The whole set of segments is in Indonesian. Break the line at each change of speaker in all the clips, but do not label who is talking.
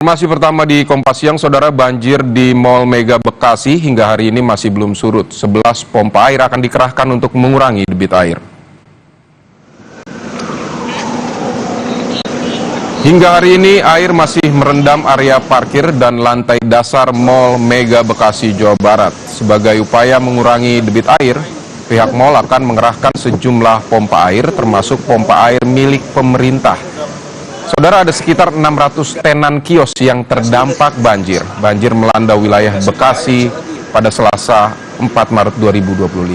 Informasi pertama di Kompas Siang, Saudara, banjir di Mall Mega Bekasi hingga hari ini masih belum surut. 11 pompa air akan dikerahkan untuk mengurangi debit air. Hingga hari ini air masih merendam area parkir dan lantai dasar Mall Mega Bekasi, Jawa Barat. Sebagai upaya mengurangi debit air, pihak mall akan mengerahkan sejumlah pompa air termasuk pompa air milik pemerintah. Saudara, ada sekitar 600 tenan kios yang terdampak banjir. Banjir melanda wilayah Bekasi pada Selasa 4 Maret 2025.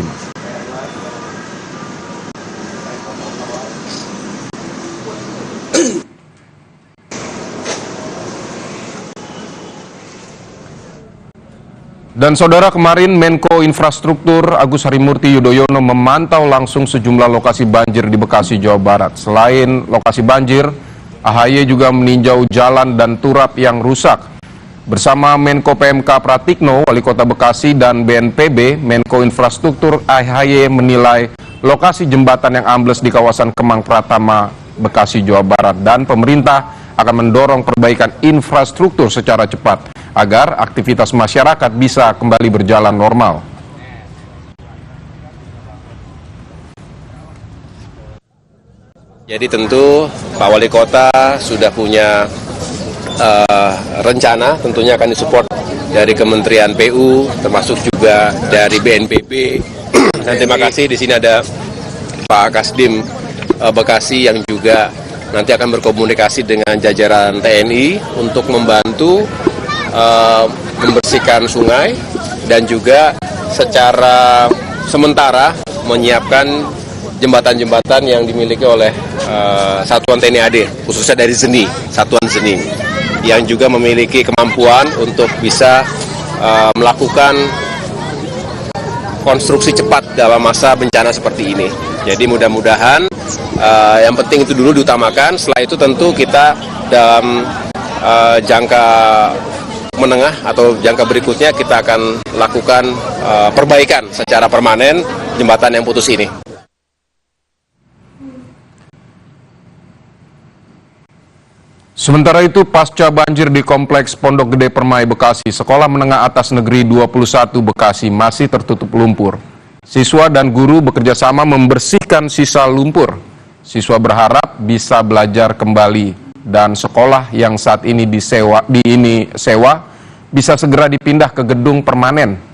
Dan saudara, kemarin Menko Infrastruktur Agus Harimurti Yudhoyono memantau langsung sejumlah lokasi banjir di Bekasi, Jawa Barat. Selain lokasi banjir, AHY juga meninjau jalan dan turap yang rusak. Bersama Menko PMK Pratikno, Wali Kota Bekasi, dan BNPB, Menko Infrastruktur AHY menilai lokasi jembatan yang ambles di kawasan Kemang Pratama, Bekasi, Jawa Barat, dan pemerintah akan mendorong perbaikan infrastruktur secara cepat agar aktivitas masyarakat bisa kembali berjalan normal.
Jadi tentu Pak Wali Kota sudah punya rencana, tentunya akan disupport dari Kementerian PU, termasuk juga dari BNPB. Dan terima kasih, di sini ada Pak Kasdim Bekasi yang juga nanti akan berkomunikasi dengan jajaran TNI untuk membantu membersihkan sungai dan juga secara sementara menyiapkan jembatan-jembatan yang dimiliki oleh Satuan TNI AD, khususnya dari Zeni, Satuan Zeni, yang juga memiliki kemampuan untuk bisa melakukan konstruksi cepat dalam masa bencana seperti ini. Jadi mudah-mudahan yang penting itu dulu diutamakan, setelah itu tentu kita dalam jangka menengah atau jangka berikutnya kita akan lakukan perbaikan secara permanen jembatan yang putus ini.
Sementara itu, pasca banjir di Kompleks Pondok Gede Permai, Bekasi, Sekolah Menengah Atas Negeri 21 Bekasi masih tertutup lumpur. Siswa dan guru bekerja sama membersihkan sisa lumpur. Siswa berharap bisa belajar kembali dan sekolah yang saat ini sewa bisa segera dipindah ke gedung permanen.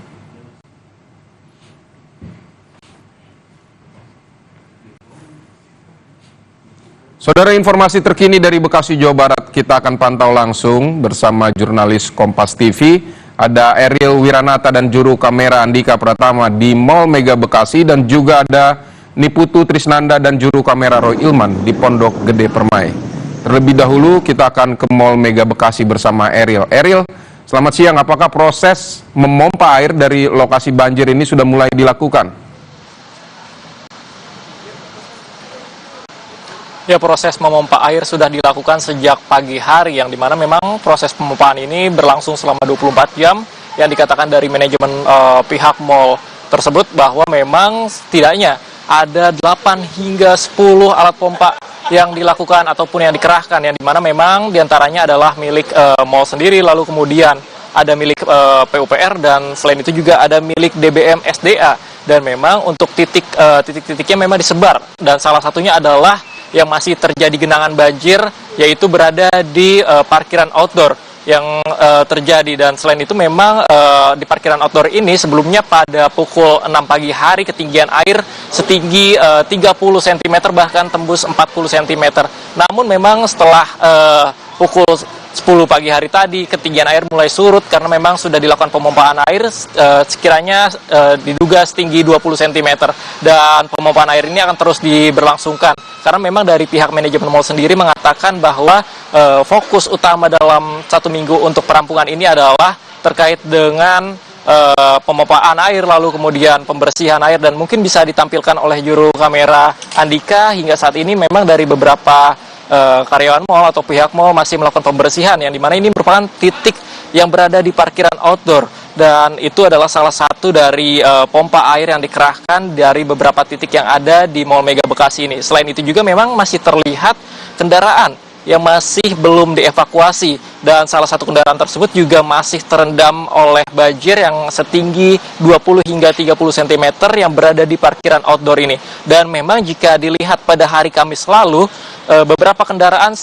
Saudara, informasi terkini dari Bekasi, Jawa Barat kita akan pantau langsung bersama jurnalis Kompas TV. Ada Ariel Wiranata dan juru kamera Andika Pratama di Mall Mega Bekasi, dan juga ada Niputu Trisnanda dan juru kamera Roy Ilman di Pondok Gede Permai. Terlebih dahulu kita akan ke Mall Mega Bekasi bersama Ariel. Ariel, selamat siang. Apakah proses memompa air dari lokasi banjir ini sudah mulai dilakukan?
Ya, proses memompa air sudah dilakukan sejak pagi hari, yang dimana memang proses pemompaan ini berlangsung selama 24 jam, yang dikatakan dari manajemen pihak mall tersebut bahwa memang setidaknya ada 8 hingga 10 alat pompa yang dilakukan ataupun yang dikerahkan, yang dimana memang diantaranya adalah milik mall sendiri, lalu kemudian ada milik PUPR, dan selain itu juga ada milik DBM SDA. Dan memang untuk titik-titiknya memang disebar, dan salah satunya adalah yang masih terjadi genangan banjir, yaitu berada di parkiran outdoor yang terjadi. Dan selain itu memang di parkiran outdoor ini sebelumnya pada pukul 6 pagi hari ketinggian air setinggi 30 cm bahkan tembus 40 cm. Namun memang setelah pukul 10 pagi hari tadi ketinggian air mulai surut karena memang sudah dilakukan pemompaan air sekiranya diduga setinggi 20 cm, dan pemompaan air ini akan terus diberlangsungkan karena memang dari pihak manajemen mall sendiri mengatakan bahwa fokus utama dalam 1 minggu untuk perampungan ini adalah terkait dengan pemompaan air, lalu kemudian pembersihan air, dan mungkin bisa ditampilkan oleh juru kamera Andika. Hingga saat ini memang dari beberapa karyawan mall atau pihak mall masih melakukan pembersihan, yang dimana ini merupakan titik yang berada di parkiran outdoor, dan itu adalah salah satu dari pompa air yang dikerahkan dari beberapa titik yang ada di Mall Mega Bekasi ini. Selain itu juga memang masih terlihat kendaraan yang masih belum dievakuasi, dan salah satu kendaraan tersebut juga masih terendam oleh banjir yang setinggi 20 hingga 30 cm yang berada di parkiran outdoor ini. Dan memang jika dilihat pada hari Kamis lalu, beberapa kendaraan,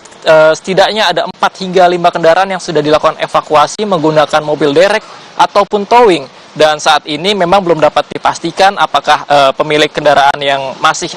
setidaknya ada 4 hingga 5 kendaraan yang sudah dilakukan evakuasi menggunakan mobil derek ataupun towing. Dan saat ini memang belum dapat dipastikan apakah pemilik kendaraan yang masih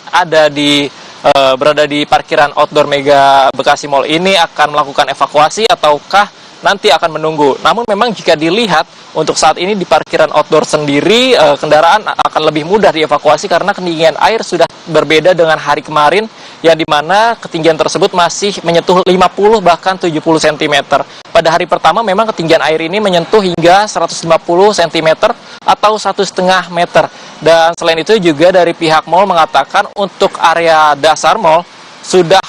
berada di parkiran outdoor Mega Bekasi Mall ini akan melakukan evakuasi ataukah nanti akan menunggu. Namun memang jika dilihat untuk saat ini di parkiran outdoor sendiri, kendaraan akan lebih mudah dievakuasi karena ketinggian air sudah berbeda dengan hari kemarin, yang dimana ketinggian tersebut masih menyentuh 50 bahkan 70 cm. Pada hari pertama memang ketinggian air ini menyentuh hingga 150 cm atau 1,5 meter. Dan selain itu juga dari pihak mall mengatakan untuk area dasar mall sudah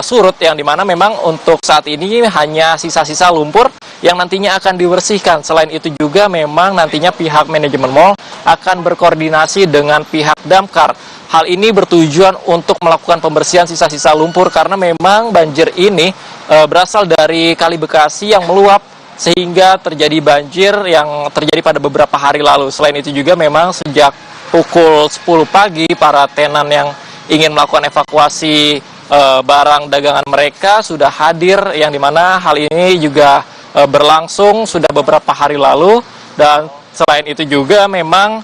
surut, yang dimana memang untuk saat ini hanya sisa-sisa lumpur yang nantinya akan dibersihkan. Selain itu juga memang nantinya pihak manajemen mall akan berkoordinasi dengan pihak damkar. Hal ini bertujuan untuk melakukan pembersihan sisa-sisa lumpur karena memang banjir ini berasal dari Kali Bekasi yang meluap sehingga terjadi banjir yang terjadi pada beberapa hari lalu. Selain itu juga memang sejak pukul 10 pagi para tenan yang ingin melakukan evakuasi barang dagangan mereka sudah hadir, yang dimana hal ini juga berlangsung sudah beberapa hari lalu. Dan selain itu juga memang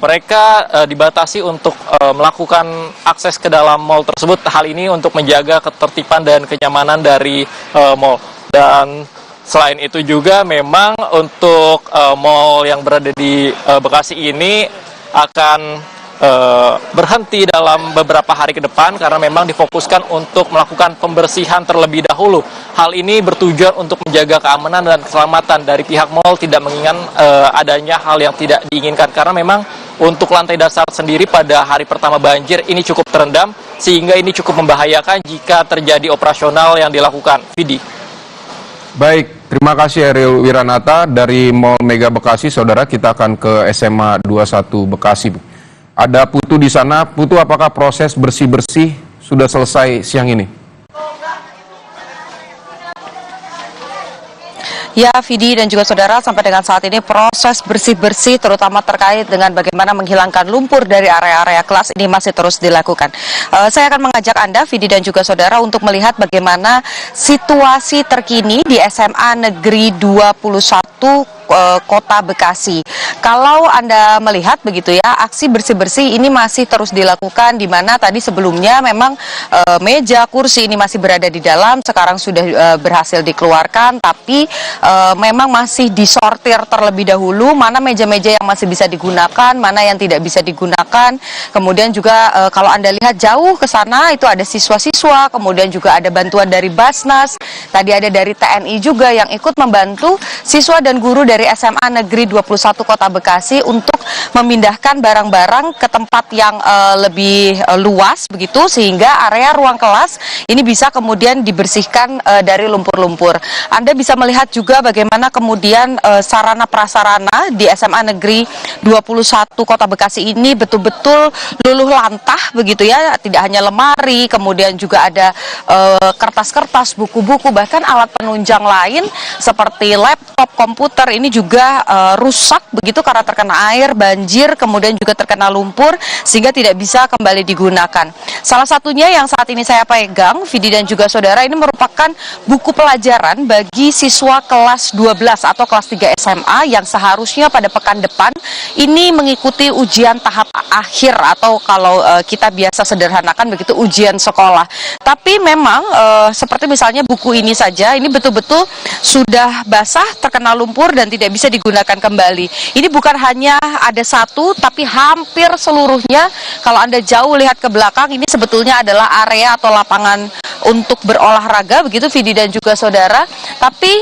mereka dibatasi untuk melakukan akses ke dalam mall tersebut. Hal ini untuk menjaga ketertiban dan kenyamanan dari mall. Dan selain itu juga memang untuk mall yang berada di Bekasi ini akan berhenti dalam beberapa hari ke depan karena memang difokuskan untuk melakukan pembersihan terlebih dahulu. Hal ini bertujuan untuk menjaga keamanan dan keselamatan dari pihak mall, tidak menginginkan adanya hal yang tidak diinginkan karena memang untuk lantai dasar sendiri pada hari pertama banjir ini cukup terendam sehingga ini cukup membahayakan jika terjadi operasional yang dilakukan. Vidi.
Baik, terima kasih Ariel Wiranata dari Mall Mega Bekasi. Saudara, kita akan ke SMA 21 Bekasi. Ada Putu di sana. Putu, apakah proses bersih-bersih sudah selesai siang ini?
Ya, Vidi dan juga saudara, sampai dengan saat ini proses bersih-bersih terutama terkait dengan bagaimana menghilangkan lumpur dari area-area kelas ini masih terus dilakukan. Saya akan mengajak Anda, Vidi dan juga saudara, untuk melihat bagaimana situasi terkini di SMA Negeri 21 Kota Bekasi. Kalau Anda melihat begitu ya, aksi bersih-bersih ini masih terus dilakukan, di mana tadi sebelumnya memang meja, kursi ini masih berada di dalam, sekarang sudah berhasil dikeluarkan, tapi memang masih disortir terlebih dahulu, mana meja-meja yang masih bisa digunakan, mana yang tidak bisa digunakan. Kemudian juga kalau Anda lihat jauh ke sana itu ada siswa-siswa, kemudian juga ada bantuan dari Basnas, tadi ada dari TNI juga yang ikut membantu siswa dan guru dari SMA Negeri 21 Kota Bekasi untuk memindahkan barang-barang ke tempat yang lebih luas begitu, sehingga area ruang kelas ini bisa kemudian dibersihkan dari lumpur-lumpur. Anda bisa melihat juga bagaimana kemudian sarana prasarana di SMA Negeri 21 Kota Bekasi ini betul-betul luluh lantah begitu ya, tidak hanya lemari, kemudian juga ada kertas-kertas, buku-buku, bahkan alat penunjang lain seperti laptop, komputer ini juga rusak begitu karena terkena air, banjir, kemudian juga terkena lumpur sehingga tidak bisa kembali digunakan. Salah satunya yang saat ini saya pegang, Vidi dan juga saudara, ini merupakan buku pelajaran bagi siswa kelas 12 atau kelas 3 SMA yang seharusnya pada pekan depan ini mengikuti ujian tahap akhir atau kalau kita biasa sederhanakan begitu ujian sekolah. Tapi memang seperti misalnya buku ini saja, ini betul-betul sudah basah, terkena lumpur dan tidak bisa digunakan kembali. Ini bukan hanya ada satu, tapi hampir seluruhnya. Kalau Anda jauh lihat ke belakang, ini sebetulnya adalah area atau lapangan untuk berolahraga begitu, Vidi dan juga saudara. Tapi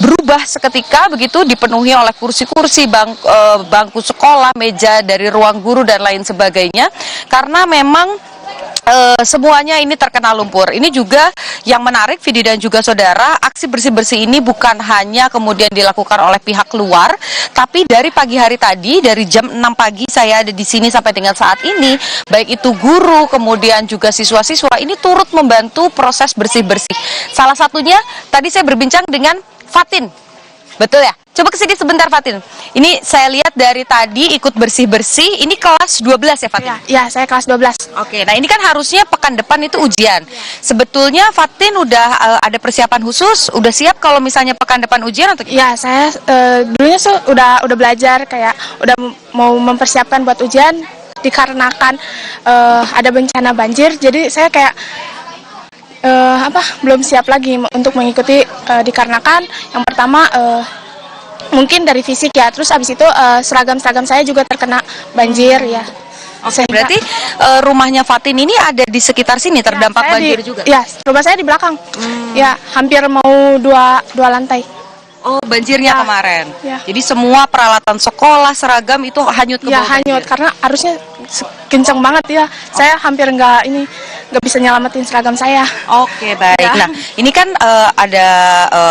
berubah seketika begitu, dipenuhi oleh kursi-kursi, bangku sekolah, meja dari ruang guru dan lain sebagainya, karena memang semuanya ini terkena lumpur. Ini juga yang menarik, Vidi dan juga saudara, aksi bersih-bersih ini bukan hanya kemudian dilakukan oleh pihak luar, tapi dari pagi hari tadi, dari jam 6 pagi saya ada di sini sampai dengan saat ini, baik itu guru, kemudian juga siswa-siswa, ini turut membantu proses bersih-bersih. Salah satunya, tadi saya berbincang dengan Fatin. Betul ya? Coba kesini sebentar, Fatin. Ini saya lihat dari tadi ikut bersih-bersih, ini kelas 12 ya, Fatin?
Ya, saya kelas 12.
Oke, nah ini kan harusnya pekan depan itu ujian. Sebetulnya Fatin udah ada persiapan khusus, udah siap kalau misalnya pekan depan ujian atau gimana?
Ya, saya dulunya udah belajar, kayak udah mau mempersiapkan buat ujian, dikarenakan ada bencana banjir, jadi saya kayak belum siap lagi untuk mengikuti, dikarenakan yang pertama mungkin dari fisik ya, terus abis itu seragam-seragam saya juga terkena banjir ya.
Oke, berarti rumahnya Fatin ini ada di sekitar sini terdampak banjir juga?
Ya, rumah saya di belakang. Ya, hampir mau dua lantai.
Oh, banjirnya kemarin.
Ya.
Jadi semua peralatan sekolah, seragam itu hanyut ke
Ya,
bawah
hanyut
banjir.
karena arusnya kencang banget ya. Saya hampir nggak bisa nyelamatin seragam saya.
Oke, baik.
Ya.
Nah, ini kan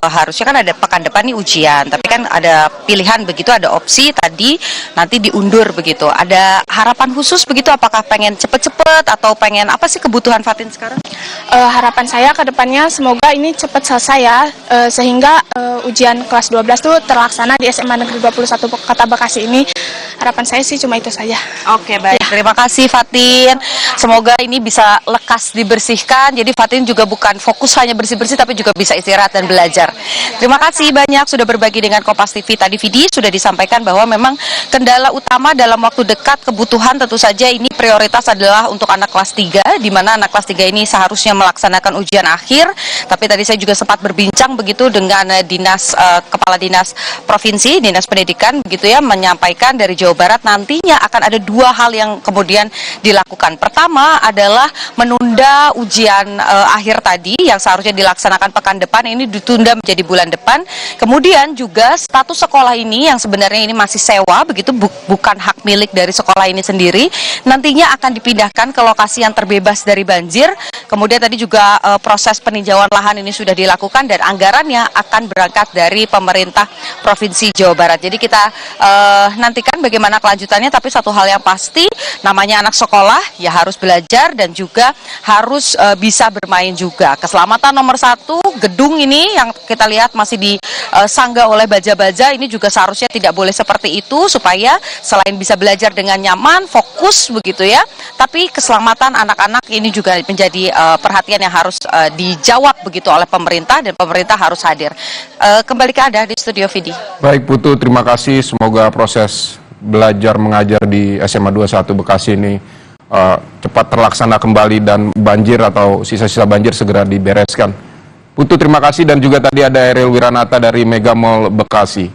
harusnya kan ada pekan depan nih ujian, tapi kan ada pilihan begitu, ada opsi tadi nanti diundur begitu. Ada harapan khusus begitu, apakah pengen cepet-cepet atau pengen apa sih kebutuhan Fatin sekarang?
Harapan saya ke depannya semoga ini cepat selesai ya, sehingga ujian kelas 12 tuh terlaksana di SMA Negeri 21 Kota Bekasi ini. Harapan saya sih cuma itu saja.
Oke, baik. Terima kasih, Fatin. Semoga ini bisa lekas dibersihkan. Jadi Fatin juga bukan fokus hanya bersih-bersih, tapi juga bisa istirahat dan belajar. Terima kasih banyak sudah berbagi dengan Kompas TV. Tadi Vidi sudah disampaikan bahwa memang kendala utama dalam waktu dekat kebutuhan tentu saja ini prioritas adalah untuk anak kelas 3, di mana anak kelas 3 ini seharusnya melaksanakan ujian akhir. Tapi tadi saya juga sempat berbincang begitu dengan Kepala Dinas Provinsi, Dinas Pendidikan begitu ya, menyampaikan dari Jawa Barat nantinya akan ada dua hal yang kemudian dilakukan. Pertama adalah menunda ujian akhir tadi yang seharusnya dilaksanakan pekan depan, ini ditunda menjadi bulan depan. Kemudian juga status sekolah ini yang sebenarnya ini masih sewa begitu, bukan hak milik dari sekolah ini sendiri, nantinya akan dipindahkan ke lokasi yang terbebas dari banjir. Kemudian tadi juga proses peninjauan lahan ini sudah dilakukan dan anggarannya akan berangkat dari pemerintah Provinsi Jawa Barat. Jadi kita nantikan bagaimana kelanjutannya, tapi satu hal yang pasti, namanya anak sekolah ya harus belajar dan juga harus bisa bermain juga. Keselamatan nomor satu, gedung ini yang kita lihat masih disanggah oleh baja-baja, ini juga seharusnya tidak boleh seperti itu, supaya selain bisa belajar dengan nyaman, fokus begitu ya, tapi keselamatan anak-anak ini juga menjadi perhatian yang harus dijawab begitu oleh pemerintah, dan pemerintah harus hadir. Kembali ke Anda di studio Vidi.
Baik Putu, terima kasih. Semoga proses belajar mengajar di SMA 21 Bekasi ini cepat terlaksana kembali dan banjir atau sisa-sisa banjir segera dibereskan. Putu, terima kasih. Dan juga tadi ada Eril Wiranata dari Mega Mall Bekasi.